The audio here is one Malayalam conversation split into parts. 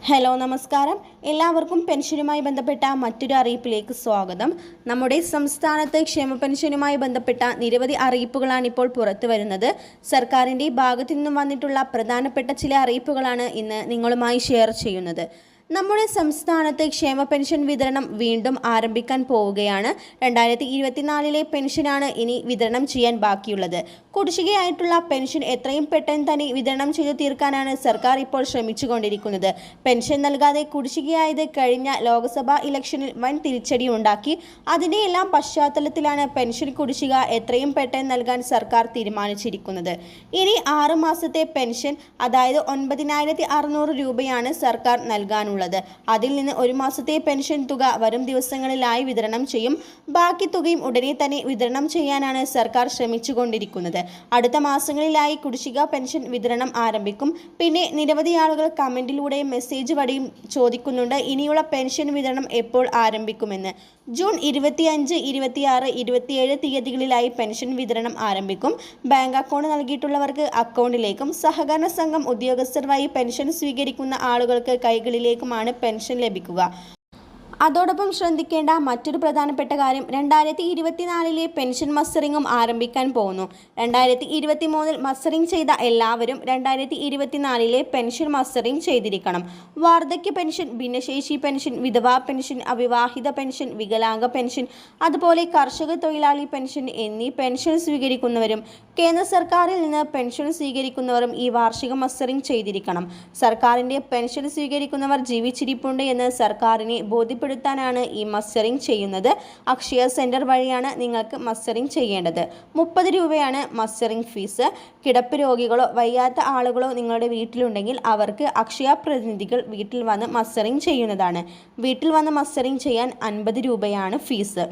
ഹലോ നമസ്കാരം. എല്ലാവർക്കും പെൻഷനുമായി ബന്ധപ്പെട്ട മറ്റൊരു അറിയിപ്പിലേക്ക് സ്വാഗതം. നമ്മുടെ സംസ്ഥാനത്ത് ക്ഷേമ പെൻഷനുമായി ബന്ധപ്പെട്ട നിരവധി അറിയിപ്പുകളാണ് ഇപ്പോൾ പുറത്തു വരുന്നത്. സർക്കാരിൻ്റെ ഭാഗത്തു നിന്നും വന്നിട്ടുള്ള പ്രധാനപ്പെട്ട ചില അറിയിപ്പുകളാണ് ഇന്ന് നിങ്ങളുമായി ഷെയർ ചെയ്യുന്നത്. നമ്മുടെ സംസ്ഥാനത്ത് ക്ഷേമ പെൻഷൻ വിതരണം വീണ്ടും ആരംഭിക്കാൻ പോവുകയാണ്. 2024 പെൻഷനാണ് ഇനി വിതരണം ചെയ്യാൻ ബാക്കിയുള്ളത്. കുടിശ്ശികയായിട്ടുള്ള പെൻഷൻ എത്രയും പെട്ടെന്ന് തന്നെ വിതരണം ചെയ്തു തീർക്കാനാണ് സർക്കാർ ഇപ്പോൾ ശ്രമിച്ചുകൊണ്ടിരിക്കുന്നത്. പെൻഷൻ നൽകാതെ കുടിശ്ശികയായത് കഴിഞ്ഞ ലോക്സഭാ ഇലക്ഷനിൽ വൻ തിരിച്ചടി ഉണ്ടാക്കി. അതിൻ്റെ എല്ലാം പശ്ചാത്തലത്തിലാണ് പെൻഷൻ കുടിശ്ശിക എത്രയും പെട്ടെന്ന് നൽകാൻ സർക്കാർ തീരുമാനിച്ചിരിക്കുന്നത്. ഇനി 6 മാസത്തെ പെൻഷൻ, അതായത് 9,600 രൂപയാണ് സർക്കാർ നൽകാനുള്ളത്. അതിൽ നിന്ന് 1 മാസത്തെ പെൻഷൻ തുക വരും ദിവസങ്ങളിലായി വിതരണം ചെയ്യും. ബാക്കി തുകയും ഉടനെ തന്നെ വിതരണം ചെയ്യാനാണ് സർക്കാർ ശ്രമിച്ചുകൊണ്ടിരിക്കുന്നത്. അടുത്ത മാസങ്ങളിലായി കുടിശ്ശിക പെൻഷൻ വിതരണം ആരംഭിക്കും. പിന്നെ നിരവധി ആളുകൾ കമന്റിലൂടെയും മെസ്സേജ് വഴിയും ചോദിക്കുന്നുണ്ട് ഇനിയുള്ള പെൻഷൻ വിതരണം എപ്പോൾ ആരംഭിക്കുമെന്ന്. ജൂൺ 25, 26, 27 തീയതികളിലായി പെൻഷൻ വിതരണം ആരംഭിക്കും. ബാങ്ക് അക്കൗണ്ട് നൽകിയിട്ടുള്ളവർക്ക് അക്കൗണ്ടിലേക്കും സഹകരണ സംഘം ഉദ്യോഗസ്ഥർ വഴി പെൻഷൻ സ്വീകരിക്കുന്ന ആളുകൾക്ക് കൈകളിലേക്കുമാണ് പെൻഷൻ ലഭിക്കുക. അതോടൊപ്പം ശ്രദ്ധിക്കേണ്ട മറ്റൊരു പ്രധാനപ്പെട്ട കാര്യം, 2024 പെൻഷൻ മസ്റ്ററിങ്ങും ആരംഭിക്കാൻ പോകുന്നു. 2023 മസ്റ്ററിങ് ചെയ്ത എല്ലാവരും 2024 പെൻഷൻ മസ്റ്ററിങ് ചെയ്തിരിക്കണം. വാർദ്ധക്യ പെൻഷൻ, ഭിന്നശേഷി പെൻഷൻ, വിധവാ പെൻഷൻ, അവിവാഹിത പെൻഷൻ, വികലാംഗ പെൻഷൻ, അതുപോലെ കർഷക തൊഴിലാളി പെൻഷൻ എന്നീ പെൻഷൻ സ്വീകരിക്കുന്നവരും കേന്ദ്ര സർക്കാരിൽ നിന്ന് പെൻഷൻ സ്വീകരിക്കുന്നവരും ഈ വാർഷിക മസ്റ്ററിങ് ചെയ്തിരിക്കണം. സർക്കാരിൻ്റെ പെൻഷൻ സ്വീകരിക്കുന്നവർ ജീവിച്ചിരിപ്പുണ്ട് എന്ന് സർക്കാരിനെ ബോധ്യപ്പെടുത്താനാണ് ഈ മസ്റ്ററിങ് ചെയ്യുന്നത്. അക്ഷയ സെൻറ്റർ വഴിയാണ് നിങ്ങൾക്ക് മസ്റ്ററിങ് ചെയ്യേണ്ടത്. 30 രൂപയാണ് മസ്റ്ററിങ് ഫീസ്. കിടപ്പ് രോഗികളോ വയ്യാത്ത ആളുകളോ നിങ്ങളുടെ വീട്ടിലുണ്ടെങ്കിൽ അവർക്ക് അക്ഷയ പ്രതിനിധികൾ വീട്ടിൽ വന്ന് മസ്റ്ററിങ് ചെയ്യുന്നതാണ്. വീട്ടിൽ വന്ന് മസ്റ്ററിങ് ചെയ്യാൻ 50 രൂപയാണ് ഫീസ്.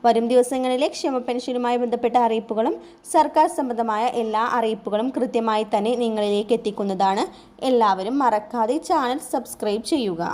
വരും ദിവസങ്ങളിലെ ക്ഷേമ പെൻഷനുമായി ബന്ധപ്പെട്ട അറിയിപ്പുകളും സർക്കാർ സംബന്ധമായ എല്ലാ അറിയിപ്പുകളും കൃത്യമായി തന്നെ നിങ്ങളിലേക്ക് എത്തിക്കുന്നതാണ്. എല്ലാവരും മറക്കാതെ ചാനൽ സബ്സ്ക്രൈബ് ചെയ്യുക.